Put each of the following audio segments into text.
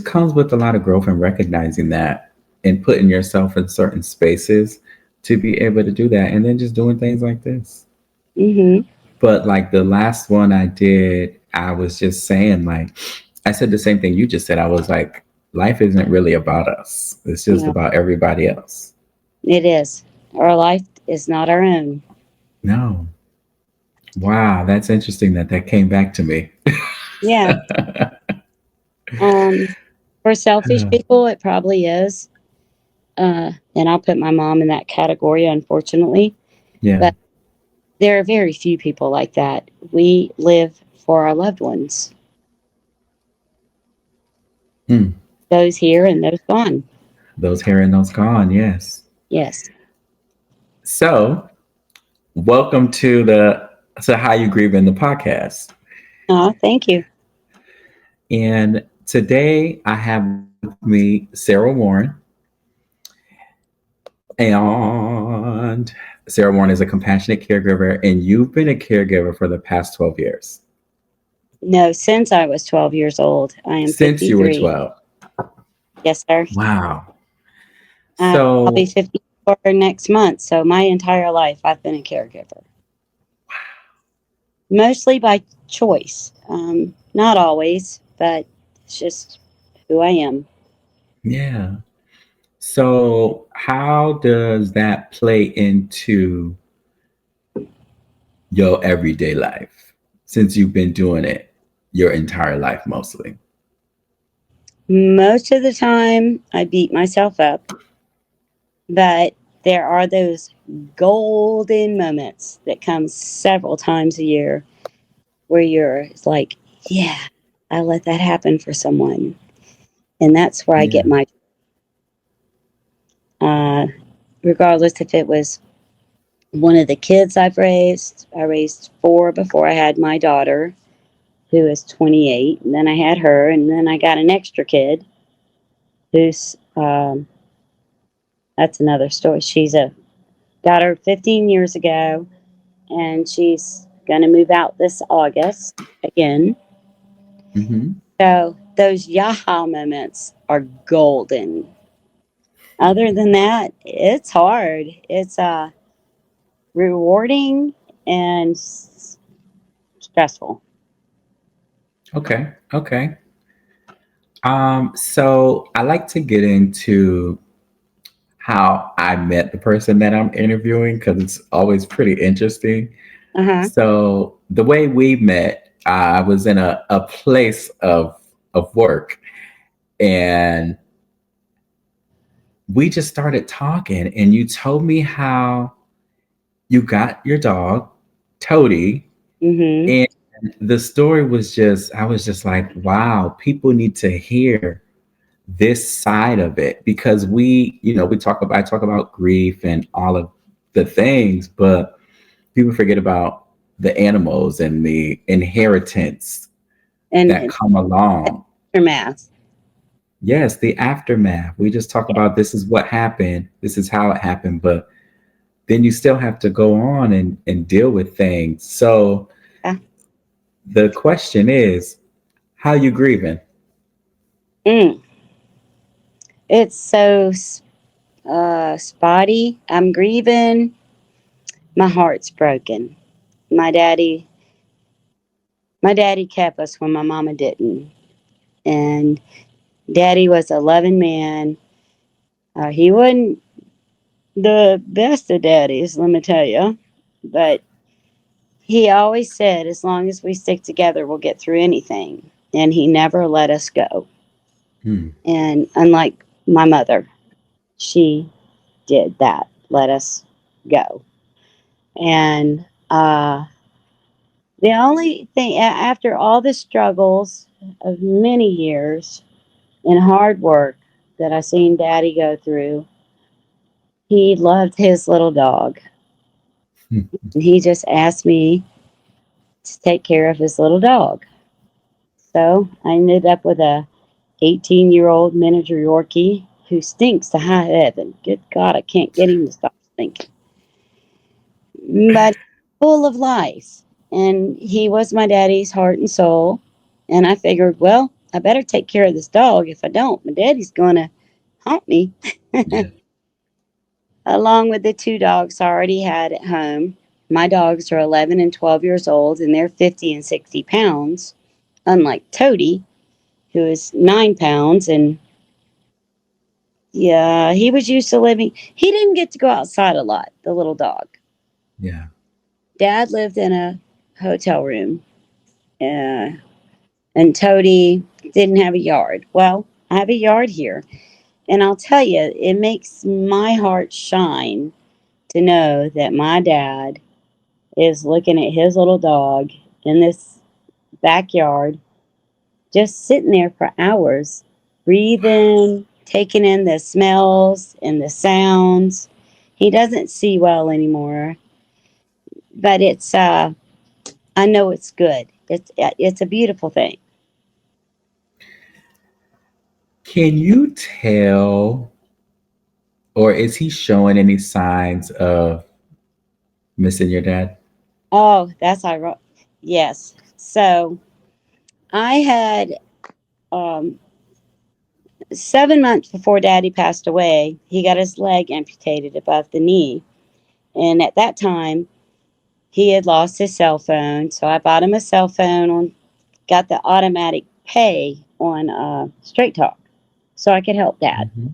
just comes with a lot of growth and recognizing that and putting yourself in certain spaces to be able to do that. And then just doing things like this. Mm-hmm. But like the last one I did, I was just saying, like, I said the same thing you just said. I was like, life isn't really about us, it's just No, about everybody else. it is. Our life is not our own. No. Wow. That's interesting that that came back to me. Yeah. For selfish people, it probably is. And I'll put my mom in that category, unfortunately. Yeah. But there are very few people like that. We live for our loved ones, Hmm. those here and those gone. Those here and those gone. Yes. Yes. So, welcome to the How You Grievin the Podcast. Oh, thank you. And today I have with me Sarah Warren. And Sarah Warren is a compassionate caregiver, and you've been a caregiver for the past 12 years. No, since I was 12 years old. I am Since you were 53. 12. Yes, sir. Wow. I'll be So, 54 next month. So my entire life, I've been a caregiver, mostly by choice. Not always, but it's just who I am. yeah. So, how does that play into your everyday life since you've been doing it your entire life mostly? Most of the time, I beat myself up, but there are those golden moments that come several times a year where you're like, yeah, I let that happen for someone. And that's where I Yeah. get my, uh, regardless if it was one of the kids I've raised. I raised four before I had my daughter, who is 28. And then I had her, and then I got an extra kid who's, that's another story. She's a got her 15 years ago, and she's going to move out this August again. Hmm. So those yaha moments are golden. Other than that, it's hard. It's rewarding and stressful. Okay. Okay. So I like to get into how I met the person that I'm interviewing because it's always pretty interesting. Uh huh. So the way we met, I was in a place of work, and we just started talking, and you told me how you got your dog, Toty, Mm-hmm. and the story was just, I was just like, wow, people need to hear this side of it because we talk about, I talk about grief and all of the things, but people forget about the animals and the inheritance that And come along. aftermath. Yes, the aftermath. We just talk about this is what happened, this is how it happened, but then you still have to go on and deal with things. So Yeah. the question is, how you grieving? Mm. It's so spotty. I'm grieving. My heart's broken. My daddy, my daddy kept us when my mama didn't, and daddy was a loving man. He wasn't the best of daddies, let me tell you, but he always said, as long as we stick together, we'll get through anything. And he never let us go. Hmm. And unlike my mother, she did that, let us go. And the only thing, after all the struggles of many years and hard work that I seen Daddy go through, he loved his little dog. And he just asked me to take care of his little dog. So I ended up with a 18-year-old miniature Yorkie who stinks to high heaven. Good God, I can't get him to stop stinking. But full of life. And he was my daddy's heart and soul. And I figured, well, I better take care of this dog. If I don't, my daddy's going to haunt me. Yeah. Along with the two dogs I already had at home. My dogs are 11 and 12 years old, and they're 50 and 60 pounds, unlike Toty, who is 9 pounds. And yeah, he was used to living, he didn't get to go outside a lot, the little dog. Yeah. Dad lived in a hotel room, uh, and Toty didn't have a yard. Well, I have a yard here. And I'll tell you, it makes my heart shine to know that my dad is looking at his little dog in this backyard, just sitting there for hours, breathing, taking in the smells and the sounds. He doesn't see well anymore, but I know it's good. It's a beautiful thing. Can you tell, or is he showing any signs of missing your dad? Oh, that's ironic. Yes. So I had, um, 7 months before Daddy passed away. He got his leg amputated above the knee, and at that time, he had lost his cell phone. So I bought him a cell phone on, got the automatic pay on Straight Talk, so I could help Dad, Hmm.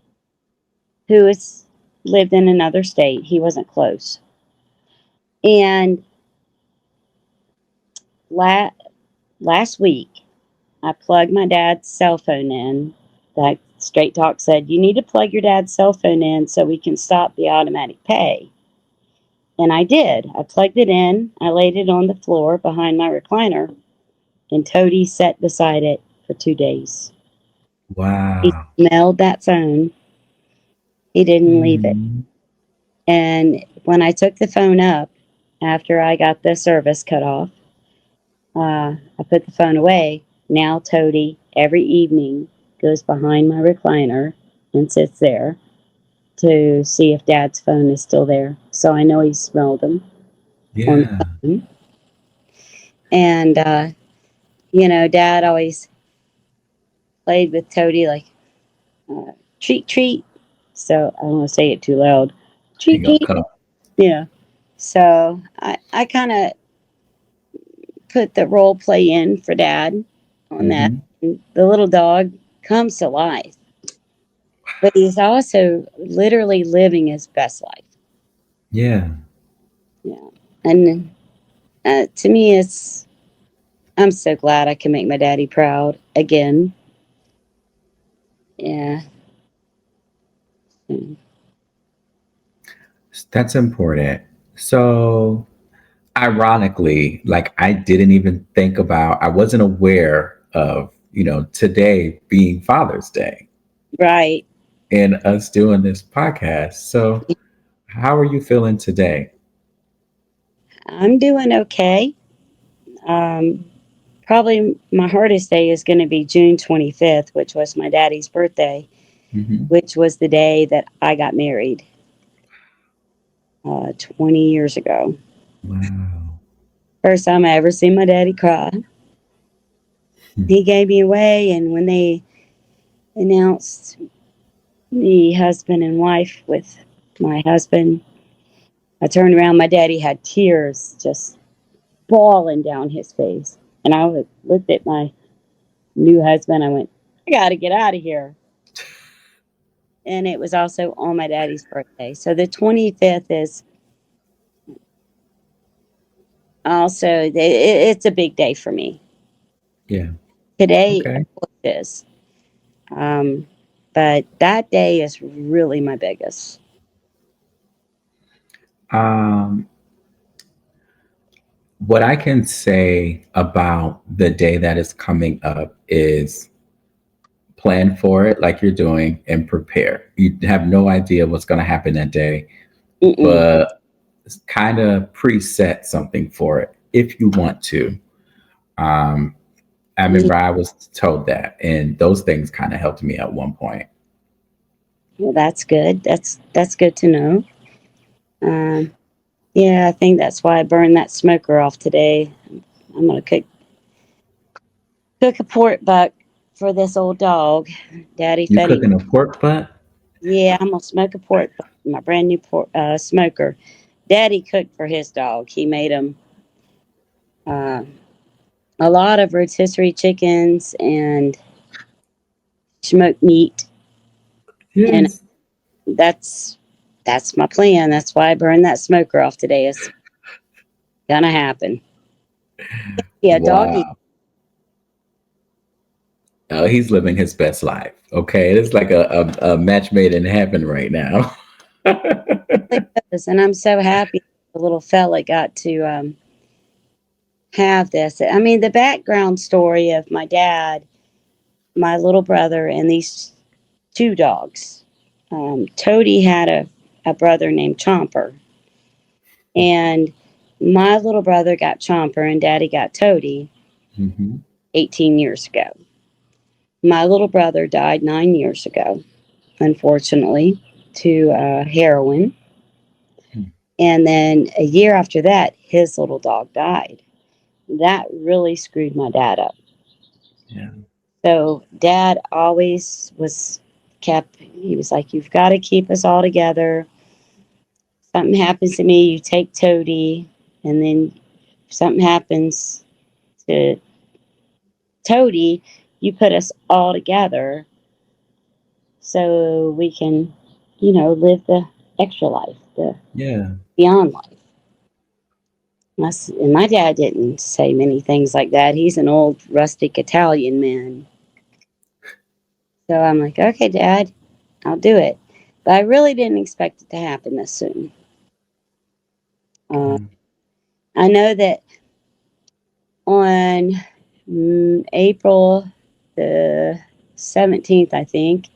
who is lived in another state. He wasn't close, and la- last week I plugged my dad's cell phone in. That Straight Talk said, you need to plug your dad's cell phone in so we can stop the automatic pay. And I did. I plugged it in. I laid it on the floor behind my recliner, and Toady sat beside it for 2 days. He Wow. smelled that phone. He didn't leave it. Mhm. And when I took the phone up after I got the service cut off, I put the phone away. Now Toady, every evening, goes behind my recliner and sits there to see if Dad's phone is still there. So I know he smelled them on the Yeah. phone. And, Dad always played with Toady like, uh, treat, treat. So I don't want to say it too loud. He Treat, gonna treat. come. Yeah. So I kind of put the role play in for Dad on that. Hmm. And the little dog comes to life, but he's also literally living his best life. Yeah. Yeah. And to me, I'm so glad I can make my daddy proud again. Yeah. Mm. That's important. So, ironically, like I didn't even think about, I wasn't aware of, today being Father's Day Right. and us doing this podcast. So, how are you feeling today? I'm doing okay. Um, Probably my hardest day is going to be June 25th, which was my daddy's birthday, Hmm. which was the day that I got married 20 years ago. Wow. First time I ever seen my daddy cry. He gave me away, and when they announced me husband and wife with my husband, I turned around. My daddy had tears just bawling down his face. And looked at my new husband. I went, I got to get out of here. And it was also on my daddy's birthday. So the 25th is also, it's a big day for me. Yeah. Today, of Okay. course, is. Um, but that day is really my biggest. Um, what I can say about the day that is coming up is plan for it like you're doing and prepare. You have no idea what's going to happen that day, Mm-mm. but kind of preset something for it if you want to. Um, I Yeah, remember I was told that, and those things kind of helped me at one point. well, that's good. That's good to know. Um, yeah, I think that's why I burned that smoker off today. I'm gonna cook a pork buck for this old dog. Daddy You fed him. cooking a pork butt? Yeah, I'm gonna smoke a pork, my brand new smoker. Daddy cooked for his dog. He made him uh, a lot of rotisserie chickens and smoked meat, and Yes. that's that's my plan. That's why I burned that smoker off today. It's gonna happen. Yeah, doggy. Wow. Oh, he's living his best life. Okay. It's like a match made in heaven right now. And I'm so happy the little fella got to have this. I mean, the background story of my dad, my little brother, and these two dogs. Toty had a brother named Chomper, and my little brother got Chomper, and Daddy got Toty Hmm. 18 years ago. My little brother died 9 years ago, unfortunately, to heroin. And then a year after that, his little dog died. That really screwed my dad up. Yeah. So dad always he was like, you've got to keep us all together. Something happens to me, you take Toady. And then if something happens to Toady, you put us all together so we can, live the extra life, the Yeah. beyond life. And my dad didn't say many things like that. He's an old rustic Italian man. So I'm like, okay, Dad, I'll do it. But I really didn't expect it to happen this soon. Uh, Yeah. I know that on April the 17th, I think,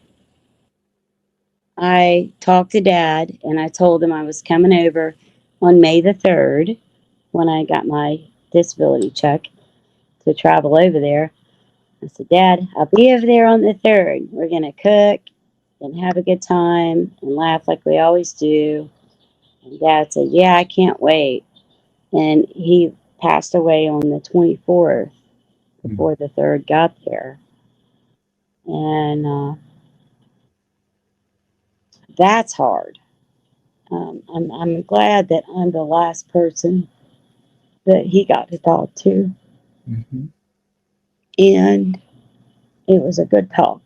I talked to Dad and I told him I was coming over on May the 3rd when I got my disability check to travel over there. I said, Dad, I'll be over there on the 3rd. We're going to cook and have a good time and laugh like we always do. And Dad said, yeah, I can't wait. And he passed away on the 24th Mm. before the 3rd got there. And that's hard. I'm glad that I'm the last person that he got to talk to. Mm-hmm. And it was a good talk.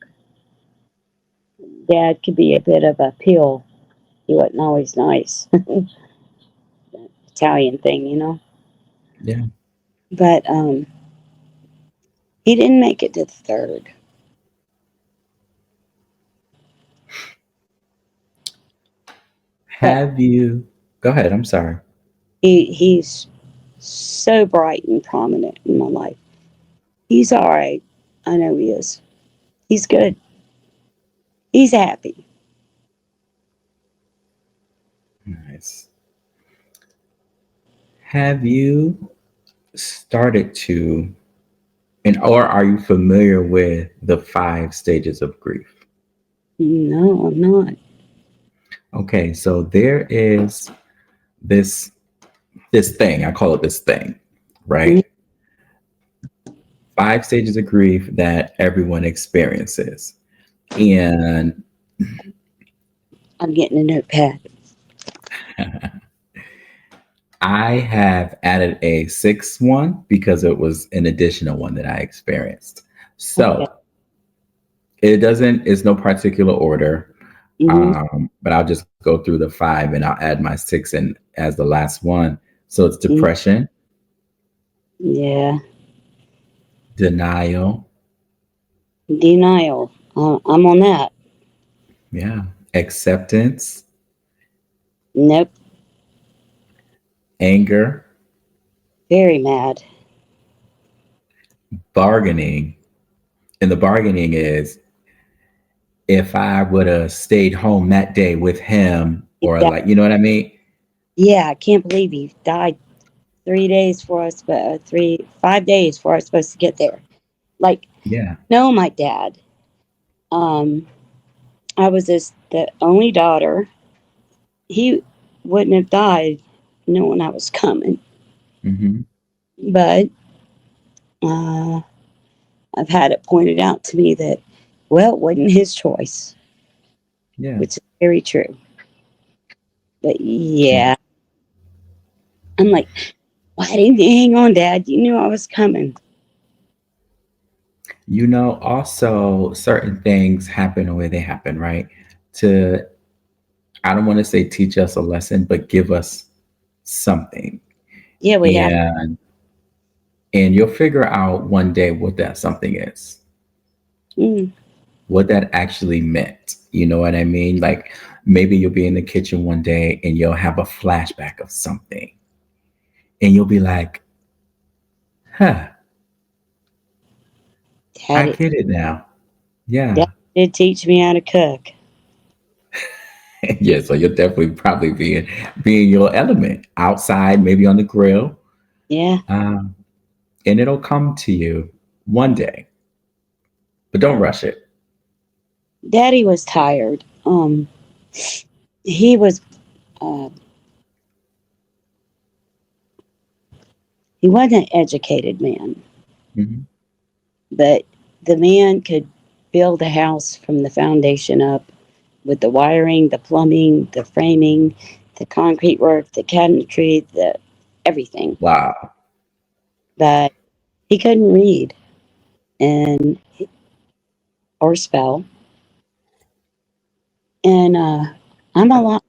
Dad could be a bit of a pill. He wasn't always nice. Italian thing. Yeah. But he didn't make it to the 3rd. But Have you? Go ahead. I'm sorry. he's so bright and prominent in my life. He's all right. I know he is. He's good. He's happy. Nice. Have you started to, and or are you familiar with the 5 stages of grief? No, I'm not. Okay, so there is this this thing. I call it this thing, Mm, right? 5 stages of grief that everyone experiences, and I'm getting a notepad. I have added a sixth one because it was an additional one that I experienced. Okay. So it doesn't, it's no particular order, Hmm. but I'll just go through the five and I'll add my six in as the last one. So it's depression, Yeah. denial, Denial. I'm on that. yeah, acceptance, Nope. anger, Very mad. bargaining. And the bargaining is if I would have stayed home that day with him, or Yeah. like, you know what I mean? Yeah. I can't believe he died 3 days for us, but 5 days for us supposed to get there. Like, Yeah. no, my dad. Um, I was the only daughter. He wouldn't have died knowing I was coming. Hmm. But uh, I've had it pointed out to me that, well, it wasn't his choice, Yeah. which is very true. But Yeah. yeah, I'm like, why didn't you hang on, Dad? You knew I was coming. Also certain things happen the way they happen, right? To, I don't want to say teach us a lesson, but give us something. Yeah, we have. And you'll figure out one day what that something is, Mm, what that actually meant. You know what I mean? Like maybe you'll be in the kitchen one day and you'll have a flashback of something and you'll be like, huh, I Daddy, get it now. Dad Yeah. did teach me how to cook. Yeah, so you'll definitely probably be in your element outside, maybe on the grill. Yeah, Um, and it'll come to you one day, but don't rush it. Daddy was tired. He was. Uh, he wasn't an educated man, Hmm. but the man could build a house from the foundation up with the wiring, the plumbing, the framing, the concrete work, the cabinetry, the everything. Wow. But he couldn't read and or spell. And I'm a lot.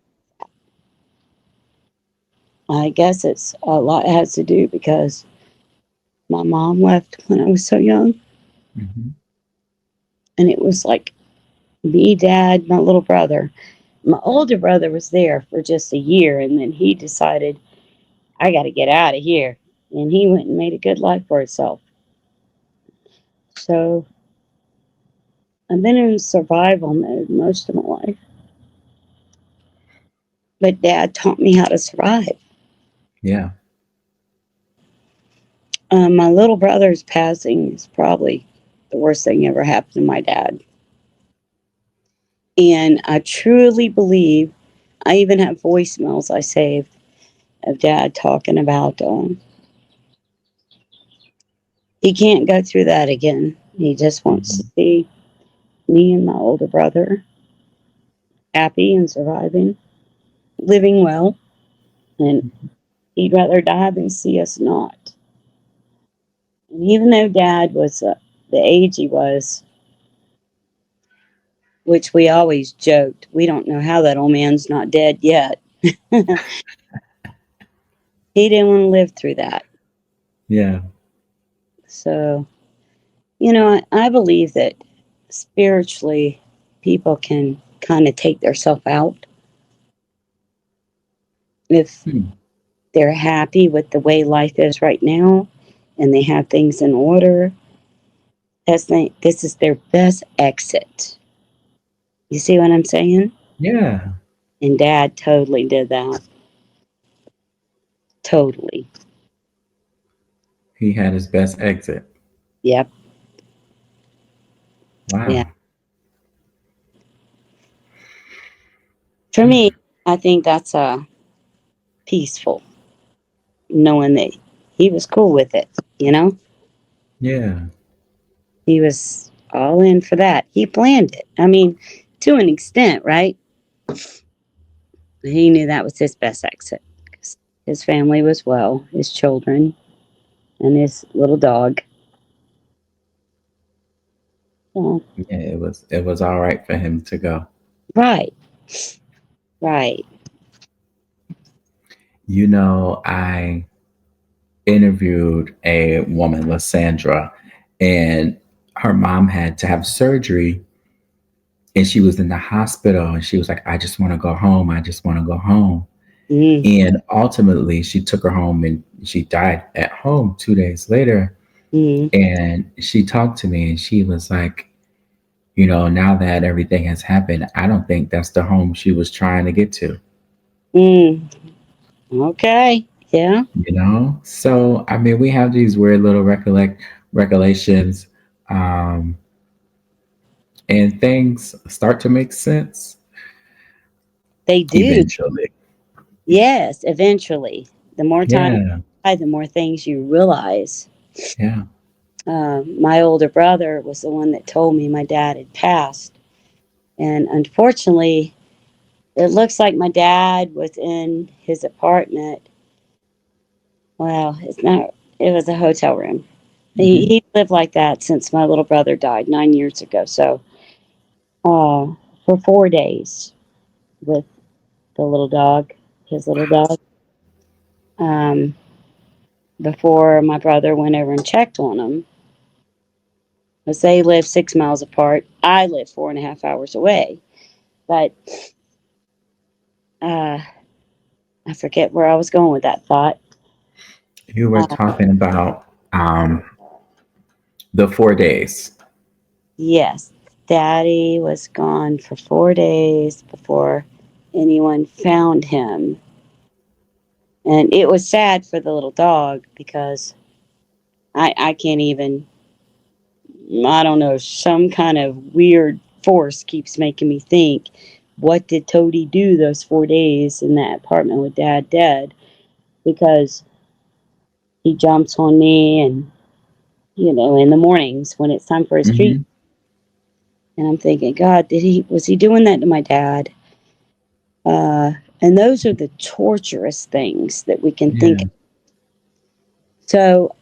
I guess it's a lot has to do because my mom left when I was so young, Hmm. and it was like me, dad, my little brother. My older brother was there for just a year, and then he decided I got to get out of here, and he went and made a good life for himself. So I've been in survival mode most of my life, but dad taught me how to survive. Yeah. My little brother's passing is probably the worst thing ever happened to my dad. And I truly believe, I even have voicemails I saved of dad talking about he can't go through that again. He just wants to Hmm. see me and my older brother happy and surviving, living well, and he'd rather die than see us not. And even though dad was the age he was, which we always joked, we don't know how that old man's not dead yet. He didn't want to live through that. Yeah. So, I believe that spiritually people can kind of take themselves out if Hmm. they're happy with the way life is right now and they have things in order. This is their best exit. You see what I'm saying? Yeah. And dad totally did that. Totally. He had his best exit. Yep. Yeah. Wow. For me, I think that's peaceful, knowing that he was cool with it. Yeah. He was all in for that. He planned it. I mean, to an extent, right? He knew that was his best exit. 'Cause his family was well, his children, and his little dog. Well, Yeah. It was all right for him to go. right, right. I interviewed a woman, Lysandra, and her mom had to have surgery and she was in the hospital and she was like, I just want to go home. I just want to go home. Mm, And ultimately, she took her home and she died at home 2 days later. mm, And she talked to me and she was like, now that everything has happened, I don't think that's the home she was trying to get to. mm. Okay. Yeah. So I mean, we have these weird little recollections, um, and things start to make sense They do. eventually. Yes, eventually. The more time Yeah, you try, the more things you realize. yeah. My older brother was the one that told me my dad had passed. And unfortunately, it looks like my dad was in his apartment. Well, it's not, it was a hotel room. Hmm. He lived like that since my little brother died 9 years ago. So, uh, for 4 days with the little dog, his little dog, um, before my brother went over and checked on him. Because they live 6 miles apart. I live 4.5 hours away. But uh, I forget where I was going with that thought. You were Uh, talking about the 4 days. yes, Daddy was gone for 4 days before anyone found him. And it was sad for the little dog because I can't even, I don't know, some kind of weird force keeps making me think, what did Toty do those 4 days in that apartment with Dad dead? Because he jumps on me and, in the mornings when it's time for his treat. Hmm. And I'm thinking, God, was he doing that to my dad? And those are the torturous things that we can think Yeah. of. So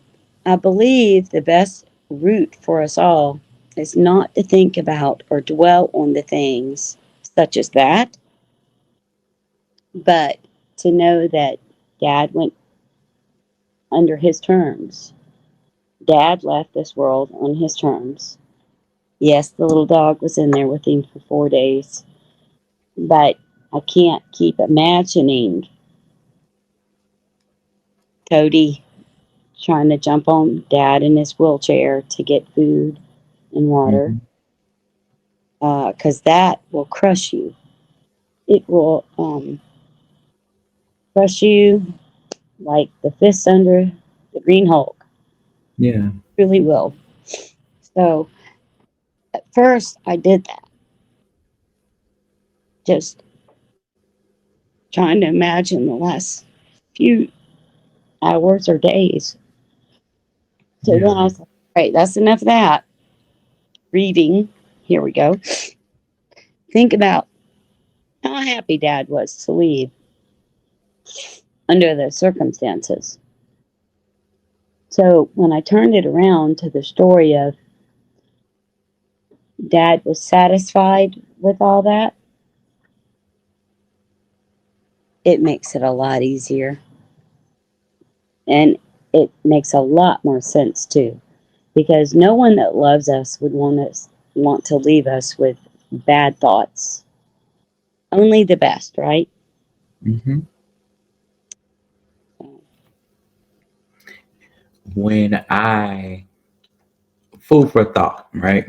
I believe the best route for us all is not to think about or dwell on the things such as that, but to know that Dad went under his terms. Dad left this world on his terms. Yes, the little dog was in there with him for 4 days, but I can't keep imagining Toady trying to jump on Dad in his wheelchair to get food and water, Hmm. because that will crush you. It will crush you like the fist under the Green Hulk. Yeah. Really will. So at first, I did that, just trying to imagine the last few hours or days. So then I Yeah. was like, right, that's enough of that. Grieving. Here we go. Think about how happy Dad was to leave under those circumstances. So when I turned it around to the story of Dad was satisfied with all that, it makes it a lot easier. And it makes a lot more sense too. Because no one that loves us would want to leave us with bad thoughts. Only the best, right? Hmm. When I food for thought, right?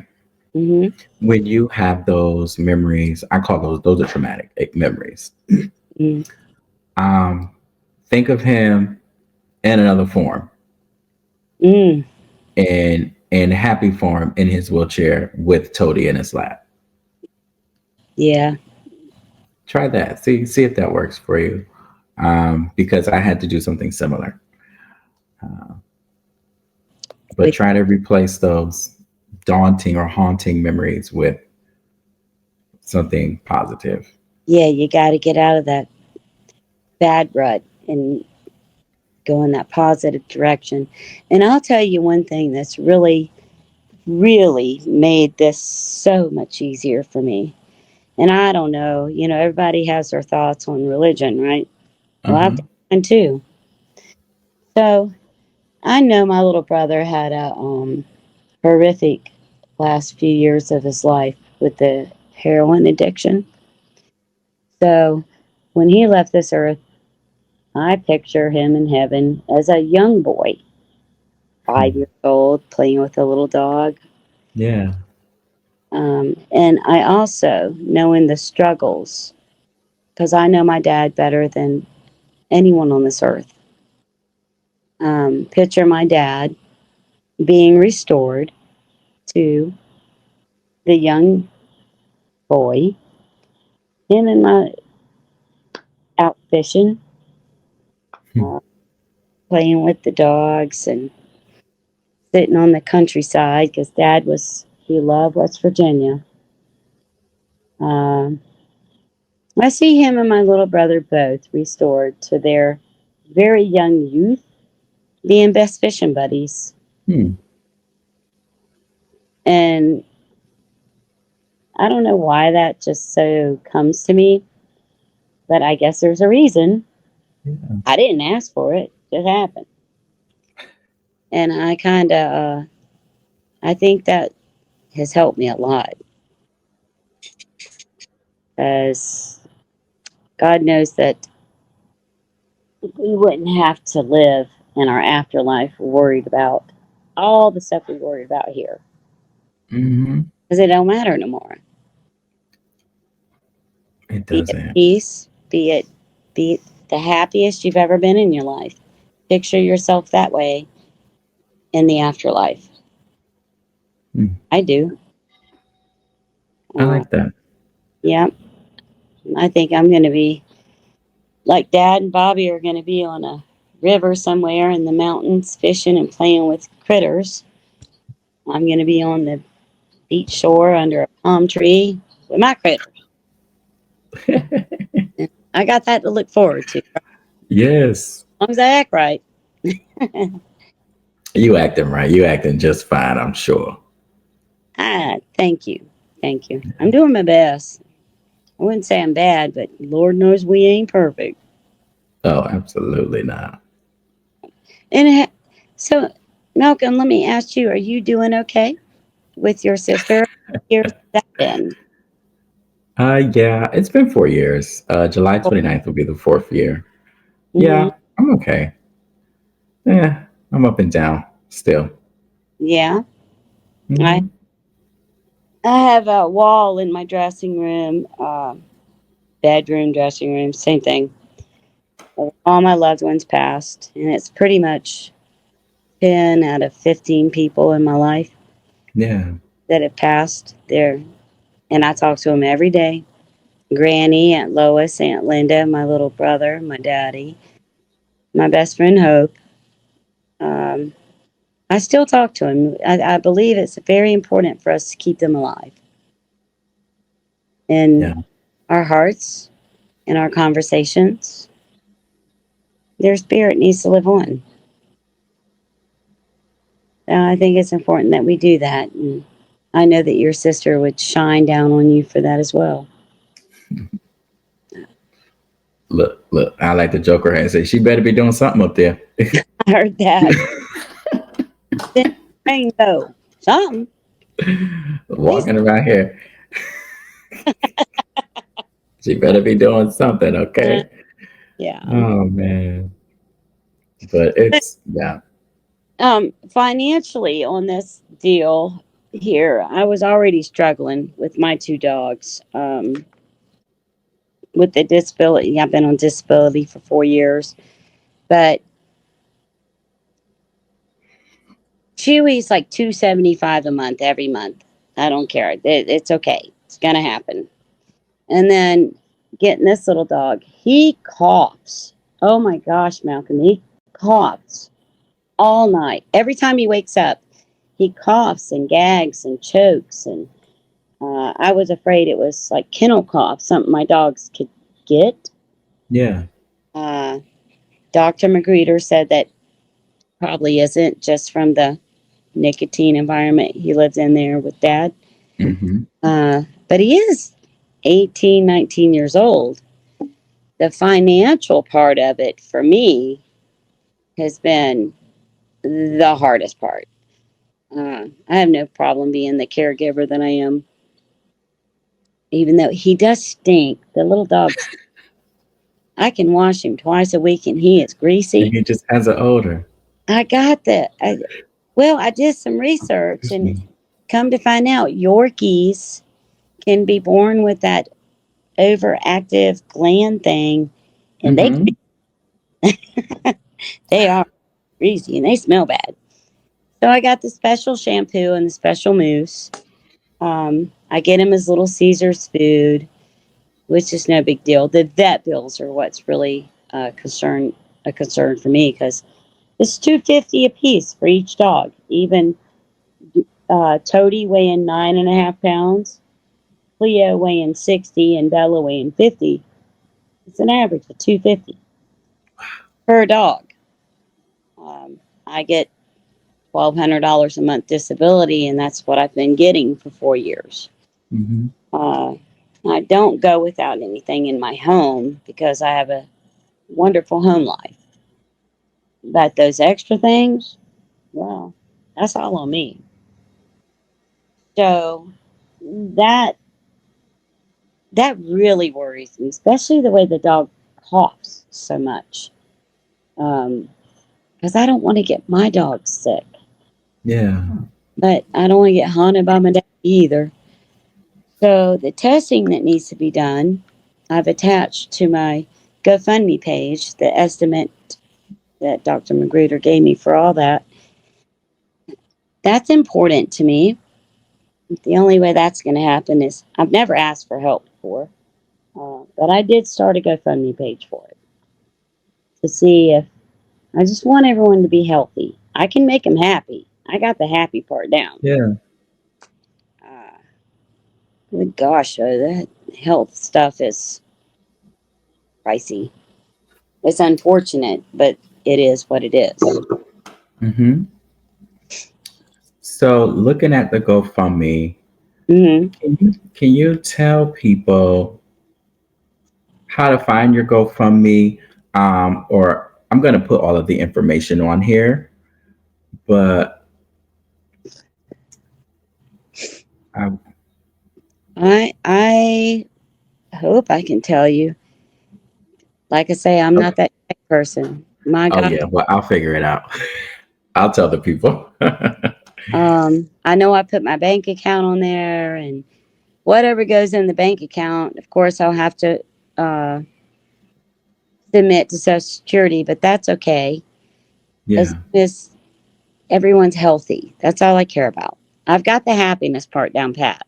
Mm-hmm. When you have those memories, I call those are traumatic memories. Mm. Um, think of him in another form, Mm. in happy form in his wheelchair with Toady in his lap. Yeah. Try that. See if that works for you. Because I had to do something similar. Uh, but With try to replace those daunting or haunting memories with something positive. Yeah, you got to get out of that bad rut and go in that positive direction. And I'll tell you one thing that's really, really made this so much easier for me. And I don't know, everybody has their thoughts on religion, right? Well, I've Uh-huh. got mine too. So I know my little brother had a horrific last few years of his life with the heroin addiction. So when he left this earth, I picture him in heaven as a young boy, 5 years old, playing with a little dog. Yeah. And I also knowing the struggles, because I know my dad better than anyone on this earth. Picture my dad being restored to the young boy, him and my out fishing, uh, playing with the dogs and sitting on the countryside because he loved West Virginia. Um, I see him and my little brother both restored to their very young youth, being best fishing buddies. Hmm. And I don't know why that just so comes to me, but I guess there's a reason. Yeah. I didn't ask for it; it just happened. And I think that has helped me a lot, as God knows that we wouldn't have to live in our afterlife worried about all the stuff we worried about here, Hmm. because it don't matter no more. It Be it doesn't. peace, be it the happiest you've ever been in your life. Picture yourself that way in the afterlife. Hmm. I do. I Uh, like that. yeah, I think I'm going to be like Dad and Bobby are going to be on a river somewhere in the mountains fishing and playing with critters. I'm going to be on the beach shore under a palm tree with my critters. I got that to look forward to, as Yes. long as I act right. You acting right. You acting just fine, I'm sure. Thank you. Thank you. I'm doing my best. I wouldn't say I'm bad, but Lord knows we ain't perfect. Oh, absolutely not. And so, Malcolm, let me ask you, are you doing okay with your sister? Here's that been. Yeah, it's been 4 years. July 29th will be the fourth year. Mm-hmm. Yeah, I'm okay. Yeah, I'm up and down still. Yeah. I Hmm. I have a wall in my dressing room, bedroom, dressing room, same thing. All my loved ones passed, and it's pretty much 10 out of 15 people in my life Yeah, that have passed there. And I talk to them every day. Granny, Aunt Lois, Aunt Linda, my little brother, my daddy, my best friend Hope. Um, I still talk to him. I believe it's very important for us to keep them alive in yeah. our hearts, in our conversations. Their spirit needs to live on. I think it's important that we do that. And I know that your sister would shine down on you for that as well. Look, look. I like the joke around and say she better be doing something up there. I heard that. Then rainbow. Something. At least, Walking around here, she better be doing something. uh, Okay. yeah. Oh man, but it's yeah, Financially on this deal here, I was already struggling with my two dogs. With the disability, I've been on disability for 4 years, but Chewy's like 275 a month every month. I don't care. It's okay. It's gonna happen. And then getting this little dog, he coughs. Oh my gosh, Malcolm, he coughs all night. Every time he wakes up, he coughs and gags and chokes. And I was afraid it was like kennel cough, something my dogs could get. yeah. Uh, Dr. Magruder said that probably isn't, just from the nicotine environment he lived in there with Dad. Hmm. But he is 18, 19 years old. The financial part of it for me has been the hardest part. I have no problem being the caregiver that I am, even though he does stink. The little dog, I can wash him twice a week and he is And greasy. he just has an odor. I got that. Well, I did some research Excuse and me. come to find out Yorkies can be born with that overactive gland thing, and Hmm. they are greasy and they smell bad. So I got the special shampoo and the special mousse. I get him his little Caesar's food, which is no big deal. The vet bills are what's really a concern for me, because It's $250 a piece for each dog. Even Toty weighing 9.5 pounds, Cleo weighing 60, and Bella weighing 50. It's an average of $250 per dog. I get $1,200 a month disability, and that's what I've been getting for 4 years. Mm-hmm. Uh, I don't go without anything in my home because I have a wonderful home life. But those extra things, well, that's all on me. So that that really worries me, especially the way the dog coughs so much. Because I don't want to get my dog sick, Yeah. but I don't want to get haunted by my dad either. So the testing that needs to be done, I've attached to my GoFundMe page the estimate that Dr. Magruder gave me for all that. That's important to me. The only way that's going to happen is I've never asked for help before, but I did start a GoFundMe page for it to see if I just want everyone to be healthy. I can make them happy. I got the happy part down. Yeah. Uh, gosh, that health stuff is pricey. It's unfortunate, but it is what it is. Mm-hmm. So looking at the GoFundMe, Mm-hmm. can you tell people how to find your GoFundMe? Or I'm going to put all of the information on here, but I, I hope I can tell you. Like I say, I'm not okay. that tech person. My Oh God. yeah, well I'll figure it out. I'll tell the people. I know I put my bank account on there, and whatever goes in the bank account, of course, I'll have to uh, submit to Social Security, but that's okay as Yeah. long as everyone's healthy. That's all I care about. I've got the happiness part down pat.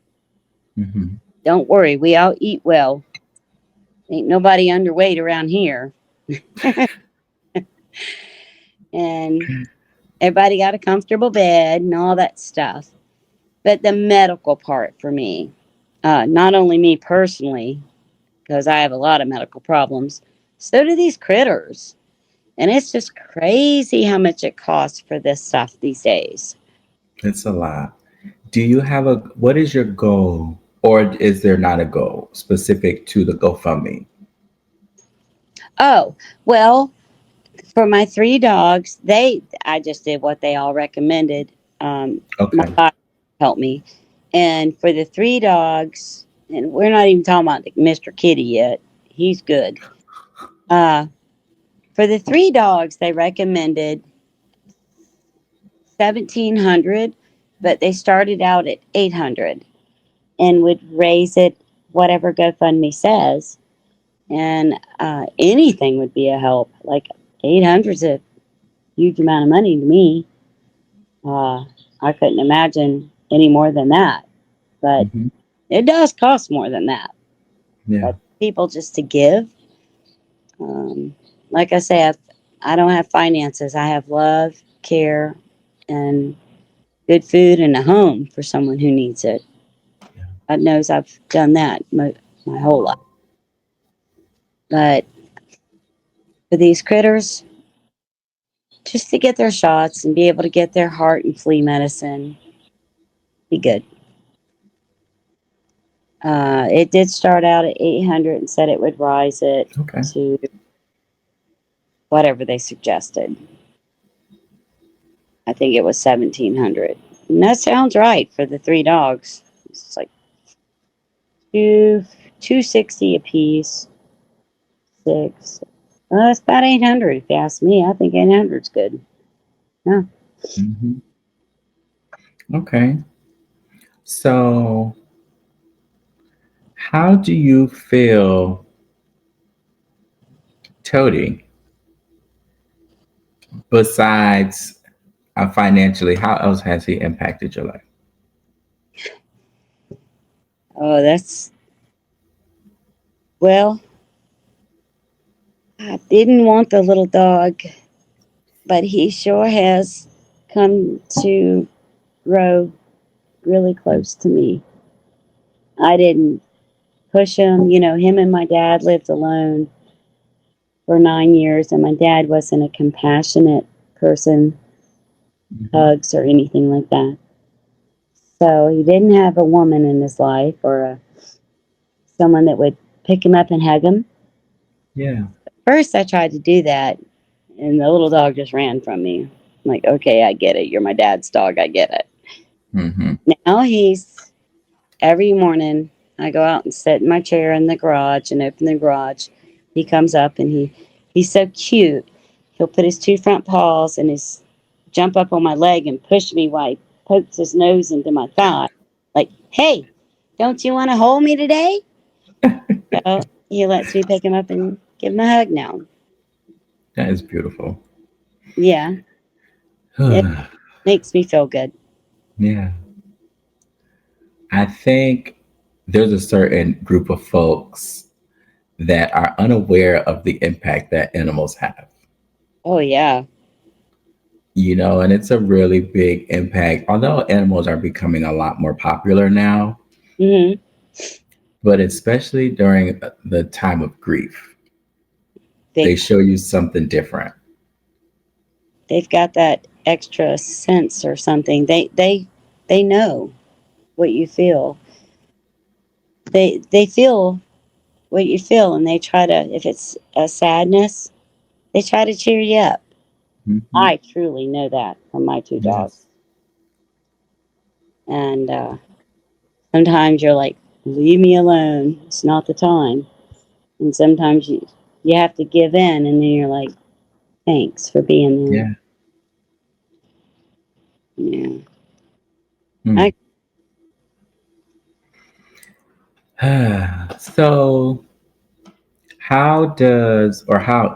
Hmm. Don't worry, we all eat well. Ain't nobody underweight around here, and everybody got a comfortable bed and all that stuff. But the medical part for me, not only me personally, because I have a lot of medical problems, so do these critters. And it's just crazy how much it costs for this stuff these days. It's a lot. Do you have a what is your goal, or is there not a goal specific to the GoFundMe? Oh, well, for my three dogs, I just did what they all recommended. My Okay. doctor helped me. And for the three dogs, and we're not even talking about Mr. Kitty yet. He's good. Uh, for the three dogs, they recommended 1,700, but they started out at 800 and would raise it whatever GoFundMe says. And anything would be a help. Like 800 is a huge amount of money to me. Uh, I couldn't imagine any more than that. But Hmm. it does cost more than that. Yeah. But people just to give, um, like I say, I don't have finances. I have love, care, and good food and a home for someone who needs it. God knows I've done that my whole life. But for these critters, just to get their shots and be able to get their heart and flea medicine, be good. It did start out at 800 and said it would rise it Okay. to whatever they suggested. I think it was 1,700. And that sounds right for the three dogs. It's like two 260 a piece, six. Well, it's about 800 if you ask me. I think 800 is good. Yeah. Hmm. Okay. So, how do you feel, Toady, besides financially? How else has he impacted your life? Oh, that's well. I didn't want the little dog but he sure has come to grow really close to me. I didn't push him. You know, him and my dad lived alone for 9 years, and my dad wasn't a compassionate person, Mhm. hugs or anything like that. So he didn't have a woman in his life or someone that would pick him up and hug him. Yeah. First, I tried to do that, and the little dog just ran from me. I'm like, okay, I get it. You're my dad's dog. I get it. Hmm. Now he's every morning I go out and sit in my chair in the garage and open the garage. He comes up and he's so cute. He'll put his two front paws and his jump up on my leg and push me while he pokes his nose into my thigh. Like, hey, don't you want to hold me today? So he lets me pick him up and give him a hug now. That is beautiful. Yeah, it makes me feel good. Yeah. I think there's a certain group of folks that are unaware of the impact that animals have, Oh yeah. and it's a really big impact. Although animals are becoming a lot more popular now, Hmm. but especially during the time of grief, they They show you something different. they've got that extra sense or something. They know what you feel. They feel what you feel, and they try to. If it's a sadness, they try to cheer you up. Hmm. I truly know that from my two dogs. Yes. And sometimes you're like, leave me alone. It's not the time. And sometimes you have to give in, and then you're like, thanks for being Yeah. there. Yeah. I Hmm. So, how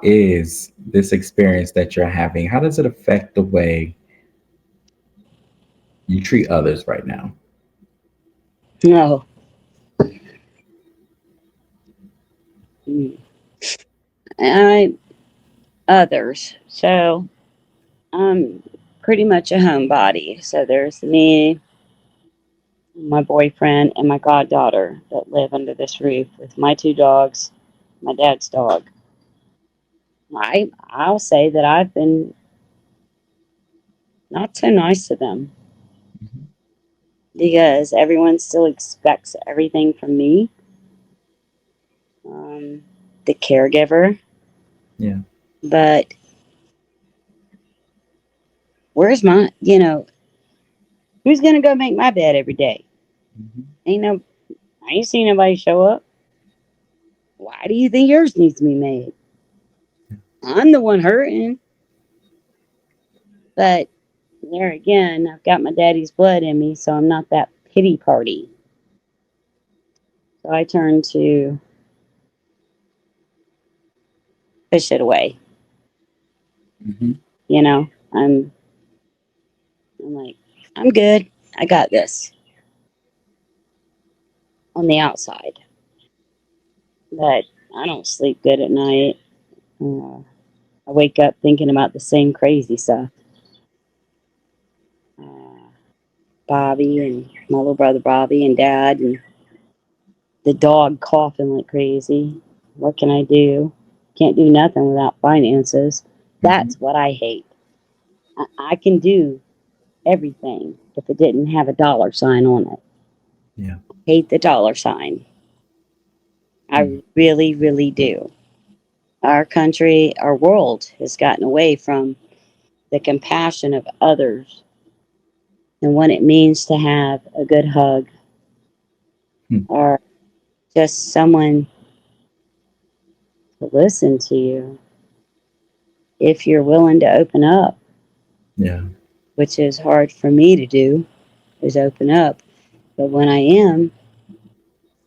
is this experience that you're having? How does it affect the way you treat others right now? no. Mm. I others. So I'm pretty much a homebody. So there's me, my boyfriend, and my goddaughter that live under this roof with my two dogs, my dad's dog. I'll say that I've been not so nice to them Mhm. because everyone still expects everything from me, um, the caregiver. Yeah. But where's my, who's gonna go make my bed every day? Mhm. Ain't no, I ain't seen nobody show up. Why do you think yours needs to be made? I'm the one hurting. But there again, I've got my daddy's blood in me, so I'm not that pity party. So I turn to push it away. Mhm. You know, I'm like, I'm good. I got this on the outside. But I don't sleep good at night. I wake up thinking about the same crazy stuff. Uh, Bobby and my little brother Bobby and dad and the dog coughing like crazy. What can I do? Can't do nothing without finances. Mhm. That's what I hate. I can do everything if it didn't have a dollar sign on it. Yeah. Hate the dollar sign. Mm. I really, really do. Our country, our world has gotten away from the compassion of others and what it means to have a good hug Mm. or just someone to listen to you if you're willing to open up, Yeah. which is hard for me to do, is open up. But when I am,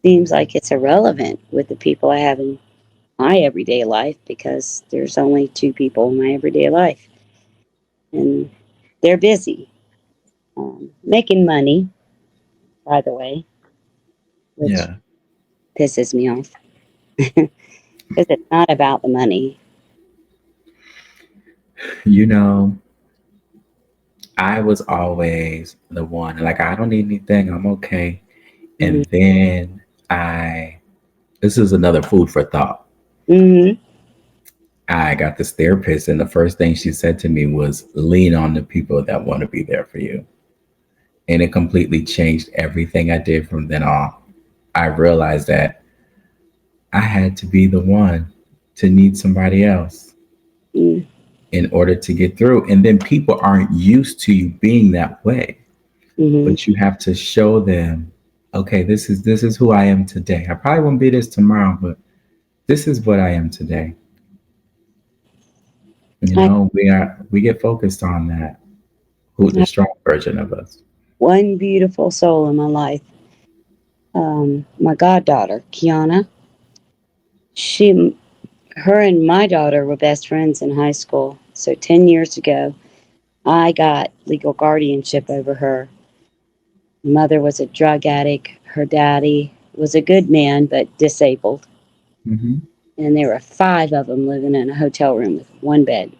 seems like it's irrelevant with the people I have in my everyday life because there's only two people in my everyday life and they're busy making money, by the way, which Yeah. pisses me off because it's not about the money. You know, I was always the one, like, I don't need anything, I'm okay. Mm-hmm. And then this is another food for thought. Mm-hmm. I got this therapist, and the first thing she said to me was, lean on the people that want to be there for you. And it completely changed everything I did from then on. I realized that I had to be the one to need somebody else in order to get through. And then people aren't used to you being that way, Mm-hmm. but you have to show them, okay, this is who I am today. I probably won't be this tomorrow, but this is what I am today. You I know, we get focused on that, who the have strong version of us. one beautiful soul in my life. My goddaughter, Kiana. She, her and my daughter were best friends in high school. So 10 years ago, I got legal guardianship over her. Mother was a drug addict. Her daddy was a good man, but disabled. Hmm. And there were five of them living in a hotel room with one bed.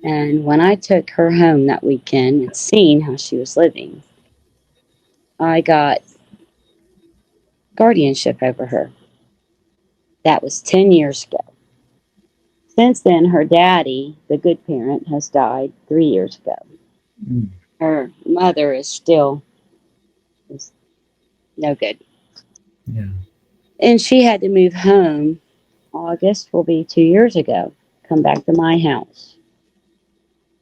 And when I took her home that weekend and seen how she was living, I got guardianship over her. That was 10 years ago. Since then, her daddy, the good parent, has died 3 years ago. Mm. Her mother is no good. Yeah. And she had to move home. August will be 2 years ago. Come back to my house.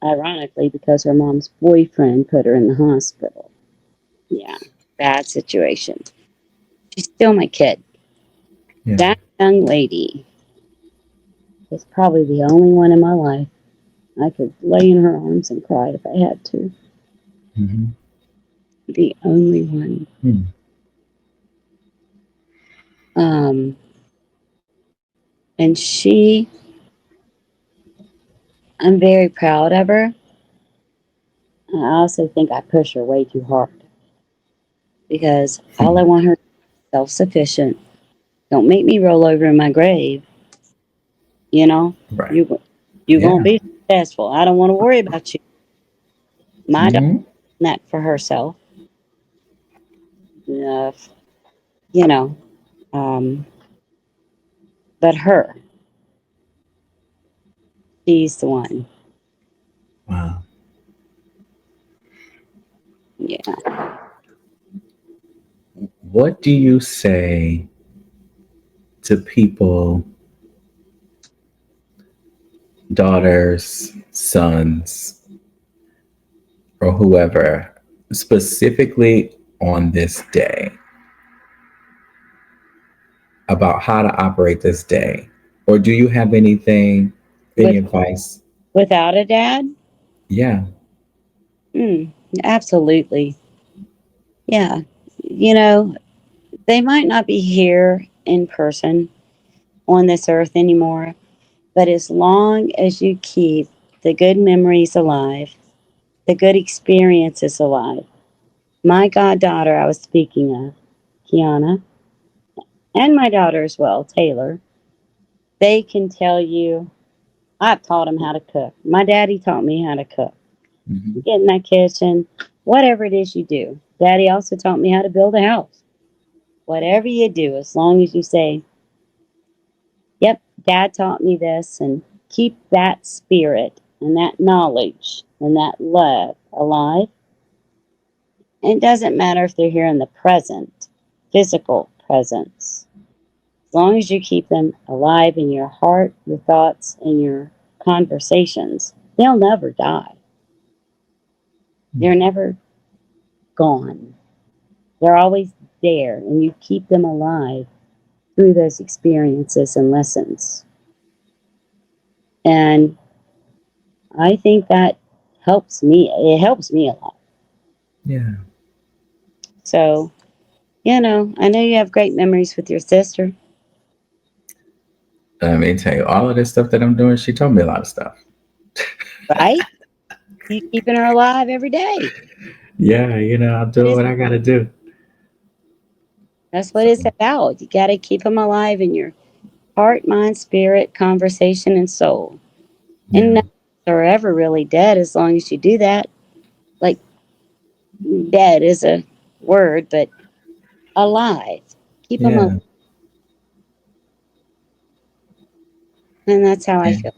Ironically, because her mom's boyfriend put her in the hospital. Yeah, bad situation. She's still my kid. Yeah. That young lady is probably the only one in my life I could lay in her arms and cry if I had to. Hmm. The only one. Mm. Um, and she, I'm very proud of her. I also think I push her way too hard because all I want her to be self sufficient. Don't make me roll over in my grave. You know, Right. you gonna Yeah. be successful. I don't want to worry about you. My daughter Hmm. that for herself. Uh, you know, um, but her, she's the one. Wow. Yeah. What do you say to people, daughters, sons, or whoever, specifically on this day, about how to operate this day? Or do you have any With advice? without a dad, Yeah. mm, absolutely. Yeah. You know, they might not be here in person on this earth anymore, but as long as you keep the good memories alive, the good experiences alive. My goddaughter, I was speaking of, Kiana, and my daughter as well, Taylor, they can tell you, I've taught them how to cook. My daddy taught me how to cook. Hmm. Get in that kitchen, whatever it is you do. Daddy also taught me how to build a house. Whatever you do, as long as you say, yep, dad taught me this, and keep that spirit and that knowledge and that love alive. And it doesn't matter if they're here in the present, physical presence. As long as you keep them alive in your heart, your thoughts, and your conversations, they'll never die. They're never gone. They're always there, and you keep them alive through those experiences and lessons. And I think that helps me. It helps me a lot. Yeah. So, I know you have great memories with your sister, Let me tell you, all of this stuff that I'm doing, she told me a lot of stuff. right? You keeping her alive every day. Yeah, I'm What doing is what I gotta do. That's what it's So, about. You got to keep them alive in your heart, mind, spirit, conversation, and soul. And Yeah. none are ever really dead as long as you do that. Like, dead is a word, but alive. Keep them alive. Yeah. And that's how I Yeah. feel.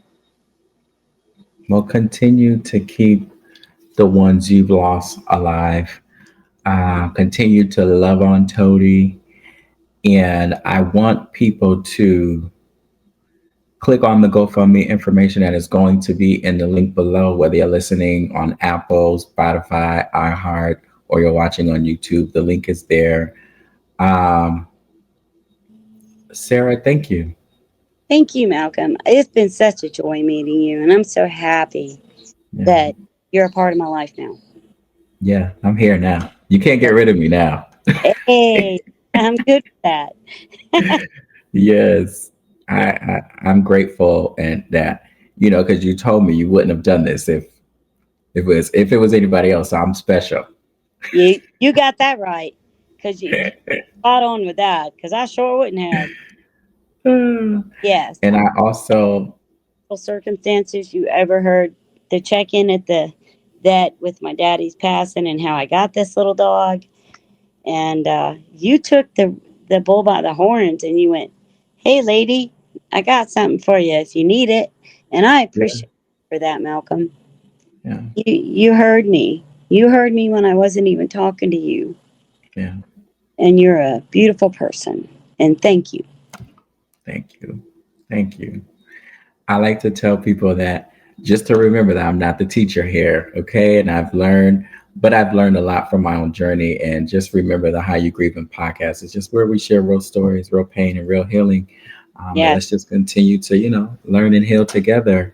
Well, continue to keep the ones you've lost alive. Continue to love on Toty. And I want people to click on the GoFundMe information that is going to be in the link below, whether you're listening on Apple, Spotify, iHeart, or you're watching on YouTube. The link is there. Um, Sarah, thank you. Thank you, Malcolm. It's been such a joy meeting you, and I'm so happy Yeah. that you're a part of my life now. Yeah, I'm here now. You can't get rid of me now. Hey, I'm good with that. Yes, I'm grateful and that because you told me you wouldn't have done this if it was anybody else. So I'm special. You got that right, because you spot on with that. Because I sure wouldn't have. And Yes, I also, circumstances you ever heard the check in at the vet with my daddy's passing and how I got this little dog, and you took the bull by the horns and you went, "Hey, lady, I got something for you if you need it," and I yeah, appreciate you for that, Malcolm. yeah, You heard me. You heard me when I wasn't even talking to you, yeah. and you're a beautiful person. And thank you. Thank you, thank you. I like to tell people that just to remember that I'm not the teacher here, okay? And I've learned a lot from my own journey. And just remember the How You Grieving podcast is just where we share real stories, real pain, and real healing. And Yes, let's just continue to, learn and heal together.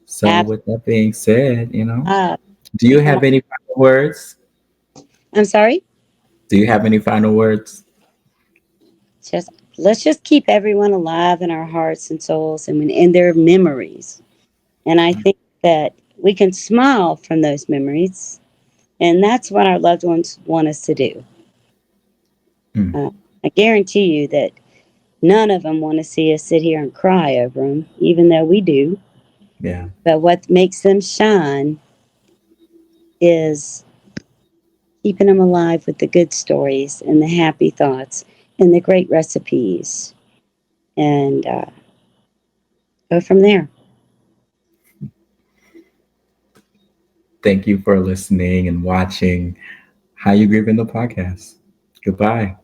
So, absolutely. with that being said, do you Keep them. have any final words? I'm sorry. Do you have any final words? Just let's just keep everyone alive in our hearts and souls and in their memories. And I think that we can smile from those memories, and that's what our loved ones want us to do. Hmm. Uh, I guarantee you that none of them want to see us sit here and cry over them, even though we do. Yeah, But what makes them shine is keeping them alive with the good stories and the happy thoughts and the great recipes, and go from there. thank you for listening and watching How You Grieving the podcast. Goodbye.